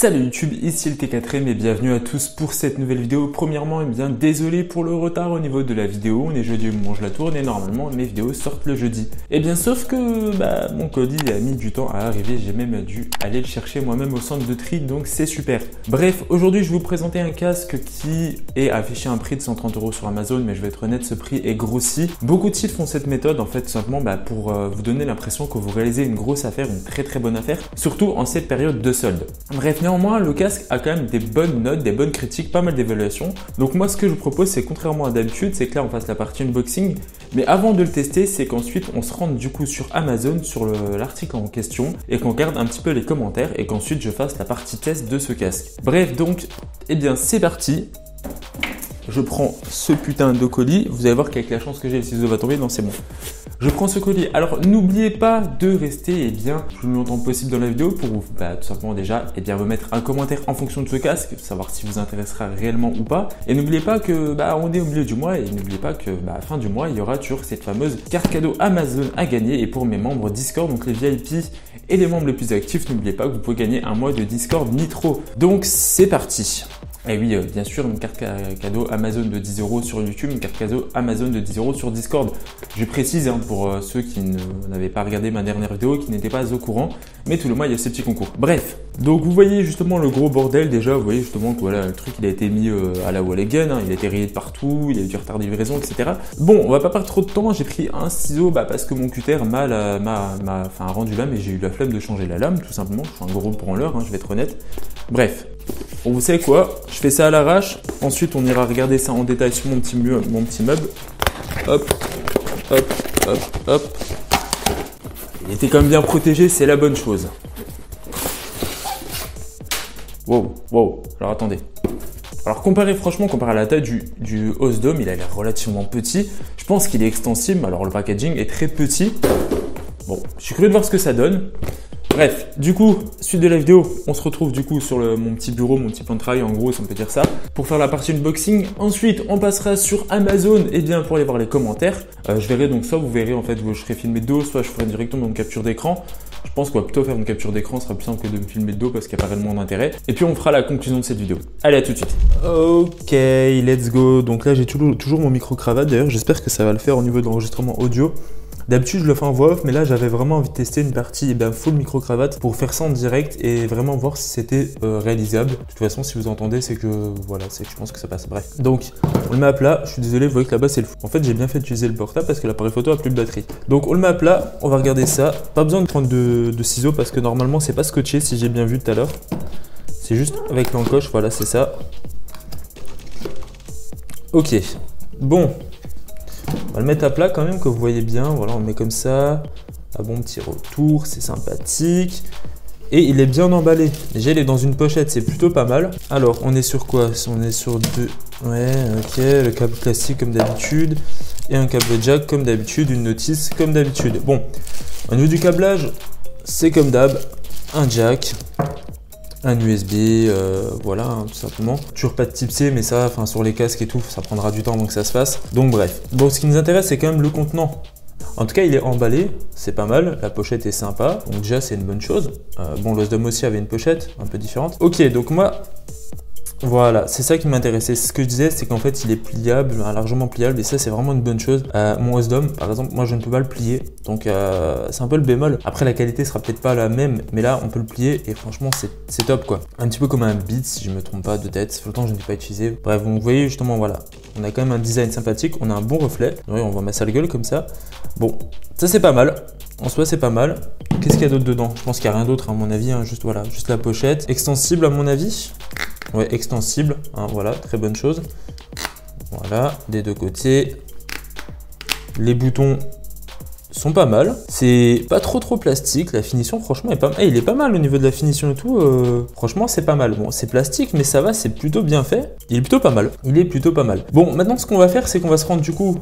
Salut YouTube, ici le T4M et bienvenue à tous pour cette nouvelle vidéo. Premièrement, désolé pour le retard au niveau de la vidéo. On est jeudi au moment où je la tourne et normalement mes vidéos sortent le jeudi. Et bien sauf que mon colis a mis du temps à arriver. J'ai même dû aller le chercher moi-même au centre de tri, donc c'est super. Bref, aujourd'hui je vais vous présenter un casque qui est affiché un prix de 130 € sur Amazon, mais je vais être honnête, ce prix est grossi. Beaucoup de sites font cette méthode en fait tout simplement pour vous donner l'impression que vous réalisez une grosse affaire, une très bonne affaire, surtout en cette période de solde. Bref, néanmoins, le casque a quand même des bonnes notes, des bonnes critiques, pas mal d'évaluations. Donc moi, ce que je vous propose, c'est contrairement à d'habitude, c'est que là, on fasse la partie unboxing. Mais avant de le tester, c'est qu'ensuite, on se rende du coup sur Amazon, sur l'article en question, et qu'on regarde un petit peu les commentaires, et qu'ensuite, je fasse la partie test de ce casque. Bref, donc, c'est parti. Je prends ce putain de colis. Vous allez voir qu'avec la chance que j'ai, le ciseau va tomber. Non, c'est bon. Je prends ce colis. Alors, n'oubliez pas de rester le plus longtemps possible dans la vidéo pour tout simplement déjà me mettre un commentaire en fonction de ce casque, savoir si vous intéressera réellement ou pas. Et n'oubliez pas que on est au milieu du mois et n'oubliez pas que fin du mois, il y aura toujours cette fameuse carte cadeau Amazon à gagner. Et pour mes membres Discord, donc les VIP et les membres les plus actifs, n'oubliez pas que vous pouvez gagner un mois de Discord Nitro. Donc, c'est parti. Et oui, bien sûr, une carte cadeau Amazon de 10 € sur YouTube, une carte cadeau Amazon de 10 € sur Discord. Je précise pour ceux qui n'avaient pas regardé ma dernière vidéo, qui n'étaient pas au courant, mais tout le mois, il y a ce petit concours. Bref, donc vous voyez justement le gros bordel déjà, vous voyez justement que voilà, le truc il a été mis à la wall again, il a été rayé de partout, il y a eu du retard de livraison, etc. Bon, on va pas perdre trop de temps, j'ai pris un ciseau parce que mon cutter m'a rendu lame et j'ai eu la flemme de changer la lame, tout simplement. Je suis un gros branleur, je vais être honnête. Bref. Bon, vous savez quoi? Je fais ça à l'arrache. Ensuite, on ira regarder ça en détail sur mon petit meuble. Hop, hop, hop, hop. Il était quand même bien protégé, c'est la bonne chose. Wow. Alors attendez. Alors comparé à la taille du Osdome, il a l'air relativement petit. Je pense qu'il est extensible. Alors le packaging est très petit. Bon, je suis curieux de voir ce que ça donne. Bref, du coup, suite de la vidéo, on se retrouve du coup sur mon petit bureau, mon petit plan de travail, en gros, si on peut dire ça, pour faire la partie unboxing. Ensuite, on passera sur Amazon, pour aller voir les commentaires. Je verrai donc soit vous verrez en fait, je serai filmé de dos, soit je ferai directement une capture d'écran. Je pense qu'on va plutôt faire une capture d'écran, ce sera plus simple que de me filmer de dos parce qu'il n'y a pas réellement d'intérêt. Et puis on fera la conclusion de cette vidéo. Allez, à tout de suite. Ok, let's go. Donc là, j'ai toujours mon micro-cravate. D'ailleurs, j'espère que ça va le faire au niveau de l'enregistrement audio. D'habitude, je le fais en voix off, mais là, j'avais vraiment envie de tester une partie full micro-cravate pour faire ça en direct et vraiment voir si c'était réalisable. De toute façon, si vous entendez, c'est que je pense que ça passe. Bref. Donc, on le met à plat. Je suis désolé, vous voyez que là-bas, c'est le fou. En fait, j'ai bien fait d'utiliser le portable parce que l'appareil photo a plus de batterie. Donc, on le met à plat. On va regarder ça. Pas besoin de prendre de ciseaux parce que normalement, c'est pas scotché si j'ai bien vu tout à l'heure. C'est juste avec l'encoche. Voilà, c'est ça. Ok. Bon. On va le mettre à plat quand même, que vous voyez bien. Voilà, on le met comme ça. Un bon petit retour, c'est sympathique. Et il est bien emballé. Déjà, il est dans une pochette, c'est plutôt pas mal. Alors, on est sur quoi? On est sur deux. Ouais, ok. Le câble classique comme d'habitude. Et un câble jack comme d'habitude. Une notice comme d'habitude. Bon, au niveau du câblage, c'est comme d'hab. Un jack. Un USB, voilà, tout simplement. Toujours pas de type C, mais ça, sur les casques et tout, ça prendra du temps avant que ça se fasse. Donc bref. Bon, ce qui nous intéresse, c'est quand même le contenant. En tout cas, il est emballé, c'est pas mal. La pochette est sympa, donc déjà, c'est une bonne chose. Bon, l'Osdome aussi avait une pochette un peu différente. Ok, donc moi, voilà, c'est ça qui m'intéressait. Ce que je disais, c'est qu'en fait, il est pliable, largement pliable, et ça, c'est vraiment une bonne chose. Mon Osdome, par exemple, moi, je ne peux pas le plier, donc c'est un peu le bémol. Après, la qualité sera peut-être pas la même, mais là, on peut le plier, et franchement, c'est top, quoi. Un petit peu comme un Beats, si je me trompe pas de tête. Ça fait longtemps que je ne l'ai pas utilisé. Bref, vous voyez, justement, voilà. On a quand même un design sympathique, on a un bon reflet. Oui, on voit ma sale gueule comme ça. Bon, ça, c'est pas mal. En soi, c'est pas mal. Qu'est-ce qu'il y a d'autre dedans? Je pense qu'il n'y a rien d'autre, à mon avis, juste la pochette. Extensible, à mon avis. Ouais, extensible, voilà, très bonne chose. Voilà, des deux côtés. Les boutons sont pas mal. C'est pas trop plastique. La finition, franchement, est pas mal. Il est pas mal au niveau de la finition et tout. Franchement, c'est pas mal. Bon, c'est plastique, mais ça va, c'est plutôt bien fait. Il est plutôt pas mal. Bon, maintenant, ce qu'on va faire, c'est qu'on va se rendre du coup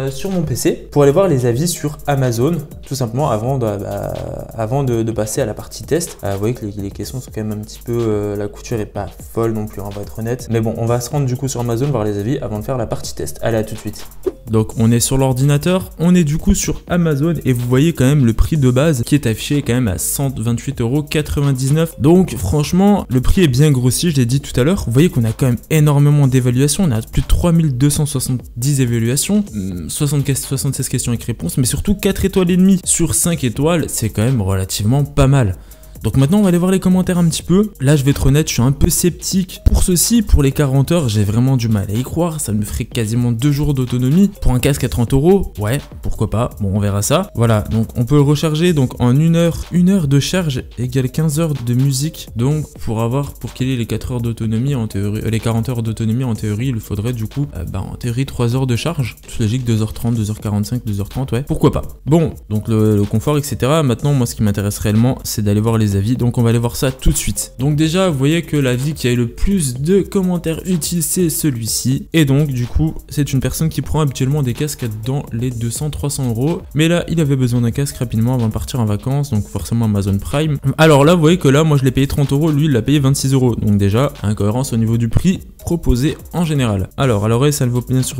sur mon PC pour aller voir les avis sur Amazon, tout simplement avant de passer à la partie test. Vous voyez que les caissons sont quand même un petit peu... la couture est pas folle non plus, on va être honnête. Mais bon, on va se rendre du coup sur Amazon voir les avis avant de faire la partie test. Allez, à tout de suite. Donc on est sur l'ordinateur, on est du coup sur Amazon et vous voyez quand même le prix de base qui est affiché quand même à 128,99 €. Donc franchement, le prix est bien grossi, je l'ai dit tout à l'heure. Vous voyez qu'on a quand même énormément d'évaluations, on a plus de 3270 évaluations, 76 questions avec réponse, mais surtout 4 étoiles et demie sur 5 étoiles, c'est quand même relativement pas mal. Donc maintenant on va aller voir les commentaires un petit peu. Là je vais être honnête, je suis un peu sceptique pour ceci, pour les 40 heures, j'ai vraiment du mal à y croire. Ça me ferait quasiment 2 jours d'autonomie pour un casque à 30 €. Ouais, pourquoi pas, bon on verra ça. Voilà, donc on peut le recharger donc en 1 heure de charge égale 15 heures de musique. Donc pour qu'il ait les 4 heures d'autonomie en théorie, les 40 heures d'autonomie en théorie, il faudrait du coup en théorie 3 heures de charge. Tout logique, 2h30, 2h45, 2h30, ouais, pourquoi pas. Bon, donc le confort etc. Maintenant moi ce qui m'intéresse réellement c'est d'aller voir les avis, donc on va aller voir ça tout de suite. Donc déjà vous voyez que l'avis qui a eu le plus de commentaires utiles c'est celui-ci, et donc du coup c'est une personne qui prend habituellement des casques dans les 200-300 €, mais là il avait besoin d'un casque rapidement avant de partir en vacances, donc forcément Amazon Prime. Alors là vous voyez que là moi je l'ai payé 30 €, lui il l'a payé 26 €, donc déjà incohérence au niveau du prix proposé en général. Alors à l'oreille ça ne vaut bien sûr,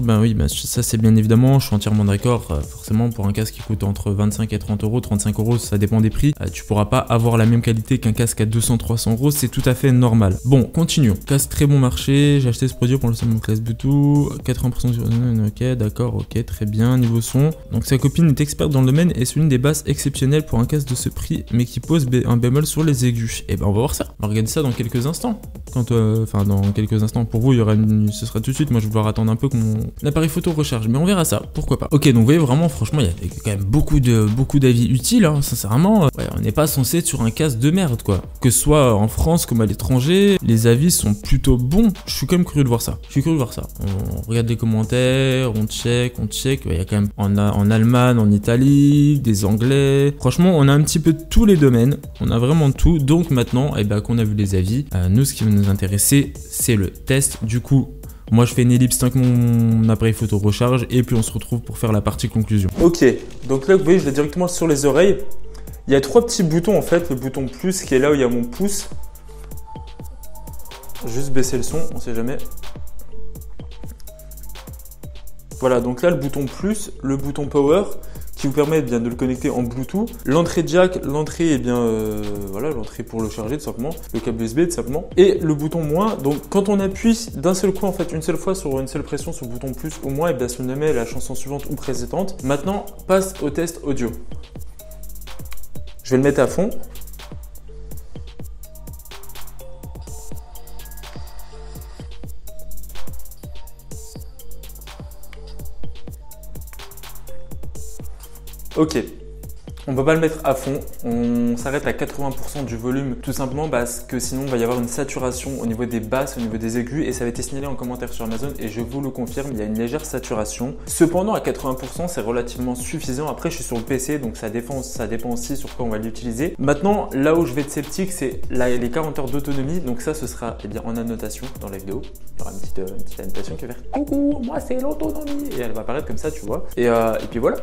ça c'est bien évidemment, je suis entièrement d'accord, forcément pour un casque qui coûte entre 25 et 30 €, 35 €, ça dépend des prix, tu pourras pas avoir la même qualité qu'un casque à 200-300 €, c'est tout à fait normal. Bon, continuons. Casque très bon marché, j'ai acheté ce produit pour le salon classe Bluetooth, 80% sur... Ok, d'accord, ok, très bien, niveau son. Donc sa copine est experte dans le domaine et c'est une des basses exceptionnelles pour un casque de ce prix, mais qui pose un bémol sur les aigus. Et ben on va voir ça, on va regarder ça dans quelques instants. Dans quelques instants, pour vous, il y aura ce sera tout de suite, moi je vais devoir attendre un peu que mon appareil photo recharge, mais on verra ça, pourquoi pas. Ok, donc vous voyez vraiment, franchement, il y a quand même beaucoup d'avis utiles, hein, sincèrement. Ouais, on n'est pas censé être sur un casque de merde, quoi. Que ce soit en France comme à l'étranger, les avis sont plutôt bons. Je suis quand même curieux de voir ça. On regarde les commentaires, on check. Il y a quand même en Allemagne, en Italie, des Anglais. Franchement, on a un petit peu tous les domaines. On a vraiment tout. Donc maintenant, qu'on a vu les avis, nous, ce qui va nous intéresser, c'est le test. Du coup, moi je fais une ellipse tant que mon appareil photo recharge et puis on se retrouve pour faire la partie conclusion. Ok, donc là vous voyez, je l'ai directement sur les oreilles. Il y a 3 petits boutons en fait, le bouton plus qui est là où il y a mon pouce. Juste baisser le son, on sait jamais. Voilà, donc là le bouton plus, le bouton power qui vous permet de le connecter en Bluetooth. L'entrée jack, l'entrée l'entrée pour le charger tout simplement, le câble USB tout simplement. Et le bouton moins, donc quand on appuie d'un seul coup en fait, une seule fois sur une seule pression sur le bouton plus ou moins, et ça nous met la chanson suivante ou précédente. Maintenant, passe au test audio. Je vais le mettre à fond. Ok, on ne peut pas le mettre à fond, on s'arrête à 80% du volume tout simplement parce que sinon il va y avoir une saturation au niveau des basses, au niveau des aigus, et ça avait été signalé en commentaire sur Amazon et je vous le confirme, il y a une légère saturation. Cependant à 80% c'est relativement suffisant. Après je suis sur le PC donc ça dépend aussi sur quoi on va l'utiliser. Maintenant là où je vais être sceptique c'est les 40 heures d'autonomie, donc ça ce sera en annotation dans la vidéo. Il y aura une petite annotation qui va faire coucou, moi c'est l'autonomie, et elle va apparaître comme ça tu vois. Et puis voilà.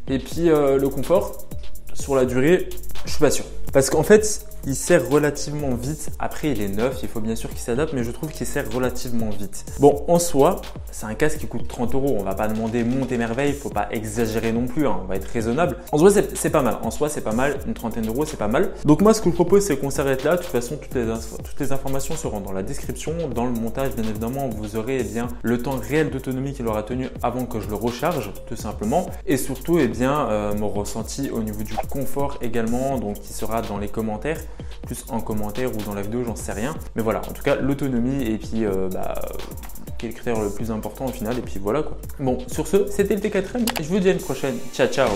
Et puis le confort, sur la durée, je suis pas sûr. Parce qu'en fait, il sert relativement vite. Après, il est neuf, il faut bien sûr qu'il s'adapte, mais je trouve qu'il sert relativement vite. Bon, en soi, c'est un casque qui coûte 30 €. On va pas demander monte et merveille, il faut pas exagérer non plus, hein. On va être raisonnable. En soi, c'est pas mal. En soi, c'est pas mal. Une trentaine d'euros, c'est pas mal. Donc moi, ce que je propose, c'est qu'on s'arrête là. De toute façon, toutes les informations seront dans la description. Dans le montage, bien évidemment, vous aurez le temps réel d'autonomie qu'il aura tenu avant que je le recharge, tout simplement. Et surtout, mon ressenti au niveau du confort également, donc qui sera dans les commentaires, plus en commentaire ou dans la vidéo, j'en sais rien. Mais voilà, en tout cas, l'autonomie et puis qui est le critère le plus important au final. Et puis voilà quoi. Bon, sur ce, c'était le T4M. Je vous dis à une prochaine. Ciao, ciao.